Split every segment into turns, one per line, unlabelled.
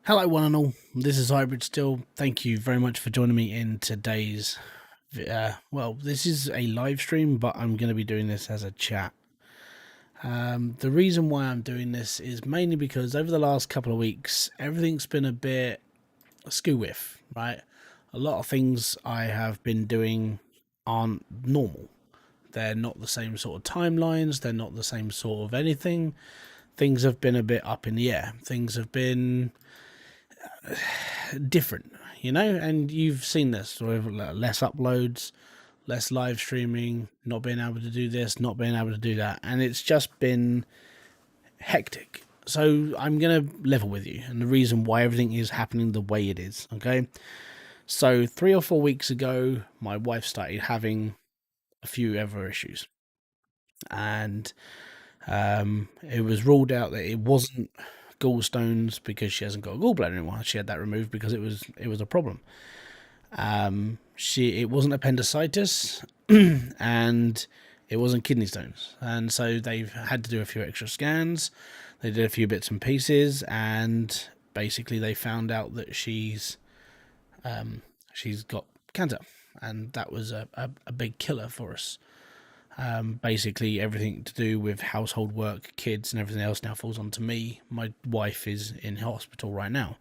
Hello, one and all. This is Hybridsteel. Thank you very much for joining me in today's. This is a live stream, but I'm going to be doing this as a chat. The reason why I'm doing this is mainly because over the last couple of weeks, everything's been a bit skew with, right? A lot of things I have been doing aren't normal. They're not the same sort of timelines. They're not the same sort of anything. Things have been a bit up in the air. Things have been different, and you've seen this with less uploads, less live streaming, not being able to do this, not being able to do that, and it's just been hectic. So I'm going to level with you and the reason why everything is happening the way it is. Okay, so 3 or 4 weeks ago my wife started having a few other issues, and it was ruled out that it wasn't gallstones because she hasn't got a gallbladder anymore. She had that removed because it was a problem. It wasn't appendicitis, and it wasn't kidney stones, and so they've had to do a few extra scans. They did a few bits and pieces, and basically they found out that she's got cancer, and that was a big killer for us. Basically, everything to do with household work, kids, and everything else now falls onto me. My wife is in hospital right now.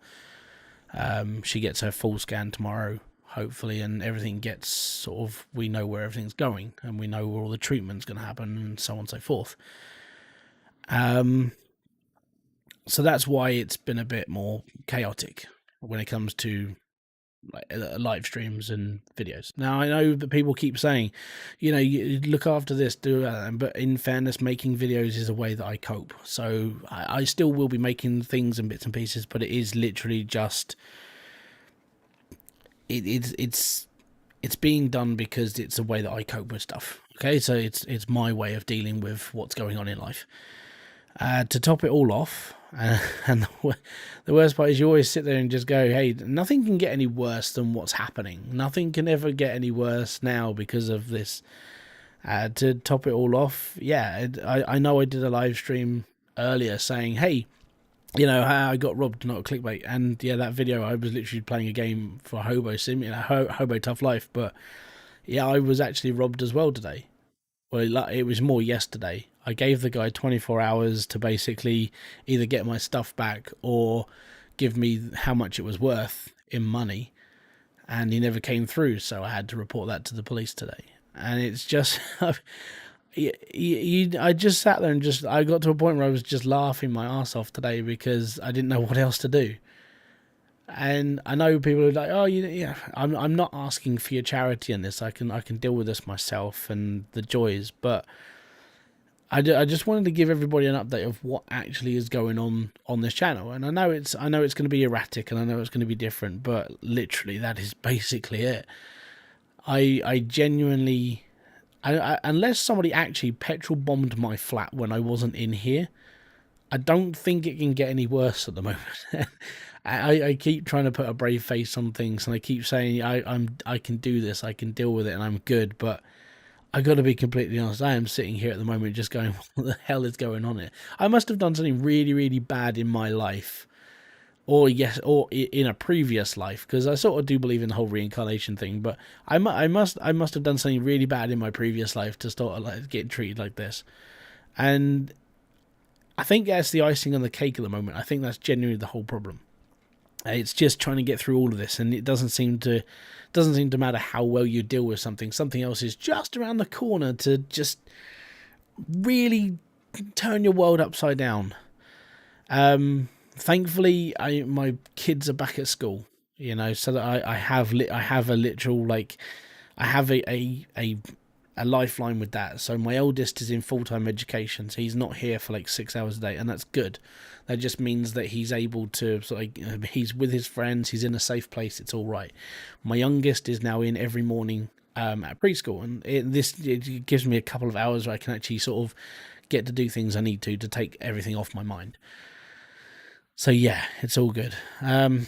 She gets her full scan tomorrow, hopefully, and everything gets we know where everything's going, and we know where all the treatment's going to happen, and so on and so forth. So that's why it's been a bit more chaotic when it comes to live streams and videos. Now I know that people keep saying, you look after this, do that, but in fairness, making videos is a way that I cope. So I still will be making things and bits and pieces, but it is literally just it's being done because it's a way that I cope with stuff. Okay, so it's my way of dealing with what's going on in life. To top it all off, and the worst part is you always sit there and just go, hey, nothing can get any worse than what's happening. Nothing can ever get any worse now because of this. To top it all off, I know I did a live stream earlier saying, hey, how I got robbed, not a clickbait. And yeah, that video, I was literally playing a game for Hobo Sim, Hobo Tough Life. But yeah, I was actually robbed as well today. Well, it was more yesterday. I gave the guy 24 hours to basically either get my stuff back or give me how much it was worth in money, and he never came through, so I had to report that to the police today. And it's just, I just sat there and I got to a point where I was just laughing my ass off today because I didn't know what else to do. And I know people are like, oh, I'm not asking for your charity in this. I can deal with this myself and the joys, but I just wanted to give everybody an update of what actually is going on this channel. And I know it's going to be erratic, and I know it's going to be different, but literally that is basically it. I genuinely, unless somebody actually petrol bombed my flat when I wasn't in here, I don't think it can get any worse at the moment. I keep trying to put a brave face on things, and I keep saying I can do this, I can deal with it, and I'm good. But I got to be completely honest. I am sitting here at the moment just going, "What the hell is going on here?" I must have done something really, really bad in my life, or in a previous life, because I sort of do believe in the whole reincarnation thing. But I must have done something really bad in my previous life to start getting treated like this, and I think that's the icing on the cake at the moment. I think that's genuinely the whole problem. It's just trying to get through all of this, and it doesn't seem to matter how well you deal with something. Something else is just around the corner to just really turn your world upside down. Thankfully, my kids are back at school, so that I have a literal, I have a lifeline with that. So my eldest is in full-time education, so he's not here for 6 hours a day, and that's good. That just means that he's able to he's with his friends, he's in a safe place, it's all right. My youngest is now in every morning at preschool, and it gives me a couple of hours where I can actually sort of get to do things I need to take everything off my mind. So yeah, it's all good. Who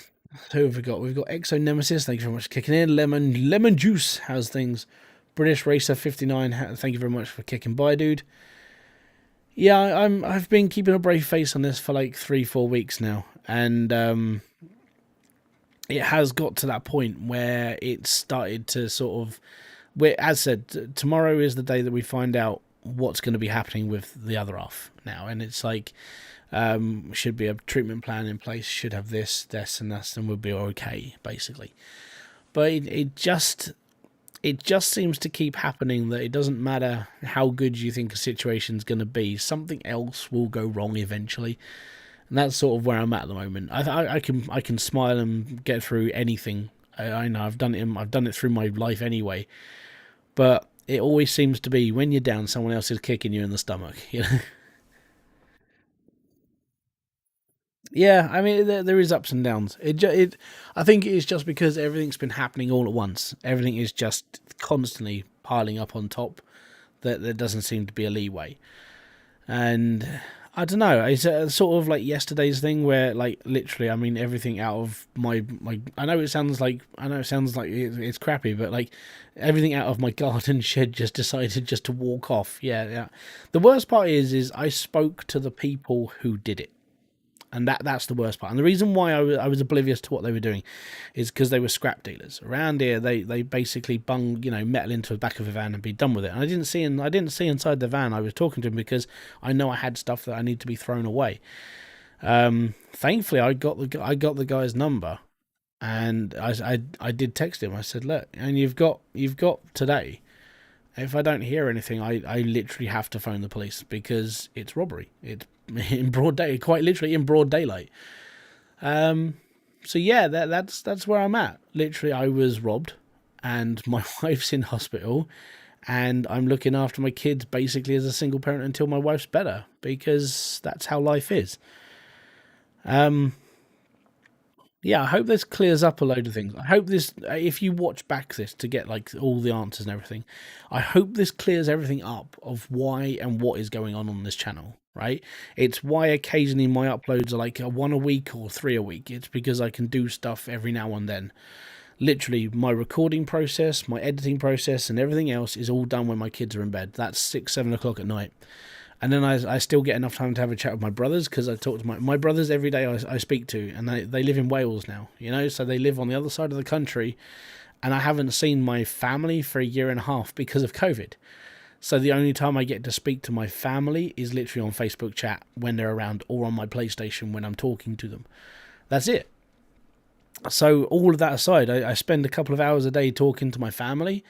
have we got? We've got Exo Nemesis. Thank you very much for kicking in. Lemon Juice. How's things? British Racer 59. Thank you very much for kicking by, dude. Yeah, I've been keeping a brave face on this for 3-4 weeks now, and it has got to that point where it's started to sort of, where, as said, tomorrow is the day that we find out what's going to be happening with the other half now, and it's like, should be a treatment plan in place, should have this, and that, and we'll be okay, basically. But it just seems to keep happening that it doesn't matter how good you think a situation's going to be, something else will go wrong eventually, and that's sort of where I'm at the moment. I can smile and get through anything. I know I've done it through my life anyway, but it always seems to be when you're down, someone else is kicking you in the stomach. You know. Yeah, I mean there is ups and downs. I think it's just because everything's been happening all at once. Everything is just constantly piling up on top. That there doesn't seem to be a leeway. And I don't know. It's sort of like yesterday's thing where, like, literally, I mean, everything out of my. I know it sounds like it's crappy, but like everything out of my garden shed just decided just to walk off. Yeah, yeah. The worst part is I spoke to the people who did it, and that's the worst part. And the reason why I was oblivious to what they were doing is because they were scrap dealers around here. They basically bung metal into the back of a van and be done with it. And I didn't see inside the van. I was talking to them because I know I had stuff that I need to be thrown away. Thankfully, I got the guy's number, and I did text him. I said, look, and you've got today. If I don't hear anything, I literally have to phone the police because it's robbery. It's in broad day, quite literally in broad daylight. Um, so yeah, that's where I'm at. Literally, I was robbed, and my wife's in hospital, and I'm looking after my kids basically as a single parent until my wife's better because that's how life is. Um, Yeah, I hope this clears up a load of things. I hope this, if you watch back this to get like all the answers and everything, I hope this clears everything up of why and what is going on this channel. Right? It's why occasionally my uploads are like a one a week or three a week. It's because I can do stuff every now and then. Literally, my recording process, my editing process, and everything else is all done when my kids are in bed. That's 6, 7 o'clock at night. And then I still get enough time to have a chat with my brothers because I talk to my brothers every day I speak to, and they live in Wales now, so they live on the other side of the country, and I haven't seen my family for a year and a half because of COVID. So the only time I get to speak to my family is literally on Facebook chat when they're around or on my PlayStation when I'm talking to them. That's it. So all of that aside, I spend a couple of hours a day talking to my family,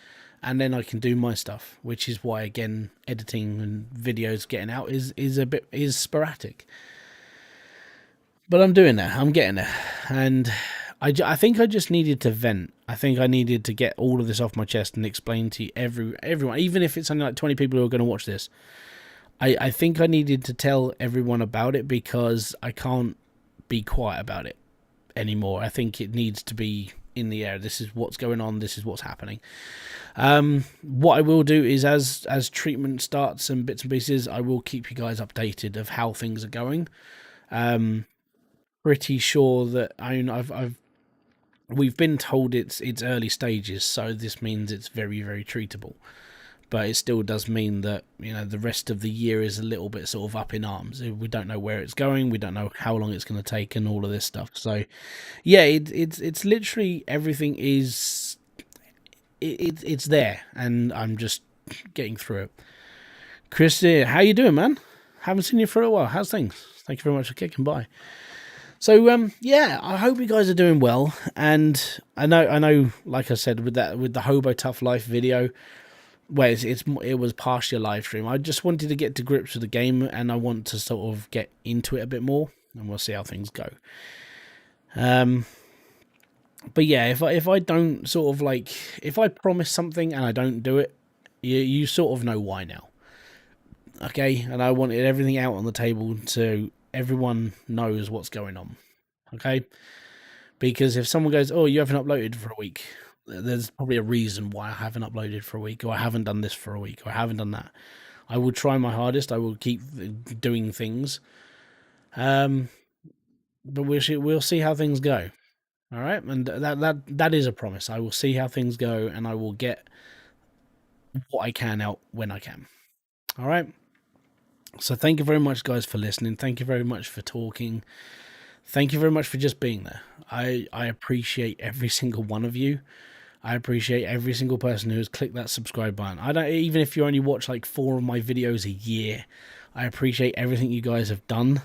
and then I can do my stuff, which is why again editing and videos getting out is sporadic. But I'm doing that. I'm getting there, and I think I just needed to vent. I think I needed to get all of this off my chest and explain to everyone, even if it's only like 20 people who are going to watch this. I think I needed to tell everyone about it because I can't be quiet about it anymore. I think it needs to be in the air. This is what's going on. This is what's happening. What I will do is as treatment starts and bits and pieces, I will keep you guys updated of how things are going. Um, Pretty sure that I've we've been told it's early stages, so this means it's very very treatable. But it still does mean that the rest of the year is a little bit sort of up in arms. We don't know where it's going. We don't know how long it's going to take, and all of this stuff. So, yeah, it's literally everything is it's there, and I'm just getting through it. Chris, how you doing, man? Haven't seen you for a while. How's things? Thank you very much for kicking by. So, yeah, I hope you guys are doing well. And I know, like I said, with the Hobo Tough Life video, well, it was partially a live stream. I just wanted to get to grips with the game, and I want to sort of get into it a bit more, and we'll see how things go. Um, but yeah, if I don't sort of like, if I promise something and I don't do it, you sort of know why now. Okay, and I wanted everything out on the table so everyone knows what's going on. Okay, because if someone goes, "Oh, you haven't uploaded for a week," there's probably a reason why I haven't uploaded for a week, or I haven't done this for a week, or I haven't done that. I will try my hardest. I will keep doing things. Um, but we'll see how things go. All right, and that is a promise. I will see how things go, and I will get what I can out when I can. All right. So thank you very much, guys, for listening. Thank you very much for talking. Thank you very much for just being there. I appreciate every single one of you. I appreciate every single person who has clicked that subscribe button. I don't, even if you only watch like 4 of my videos a year, I appreciate everything you guys have done.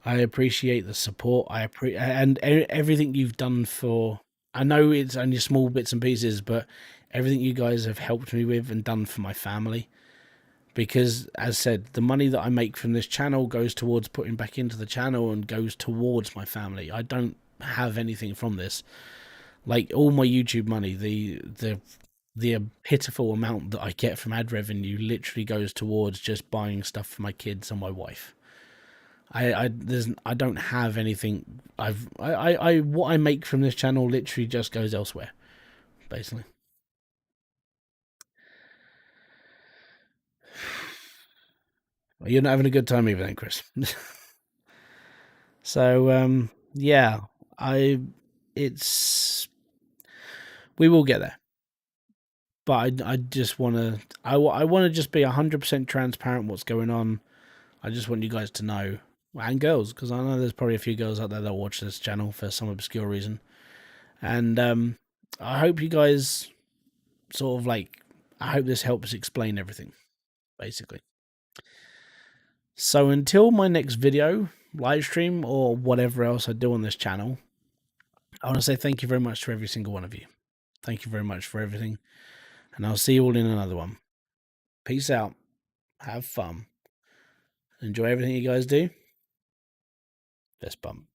I appreciate the support. Everything you've done for. I know it's only small bits and pieces, but everything you guys have helped me with and done for my family. Because, as said, the money that I make from this channel goes towards putting back into the channel and goes towards my family. I don't have anything from this. Like all my YouTube money, the pitiful amount that I get from ad revenue literally goes towards just buying stuff for my kids and my wife. I don't have anything. What I make from this channel literally just goes elsewhere, basically. Well, you're not having a good time either, then, Chris. So yeah, I it's we will get there, but I just want to I want to just be 100% transparent what's going on. I just want you guys to know, and girls, because I know there's probably a few girls out there that watch this channel for some obscure reason, and I hope you guys sort of like I hope this helps explain everything, basically. So until my next video, live stream, or whatever else I do on this channel, I want to say thank you very much to every single one of you. Thank you very much for everything, and I'll see you all in another one. Peace out. Have fun. Enjoy everything you guys do. Fist bump.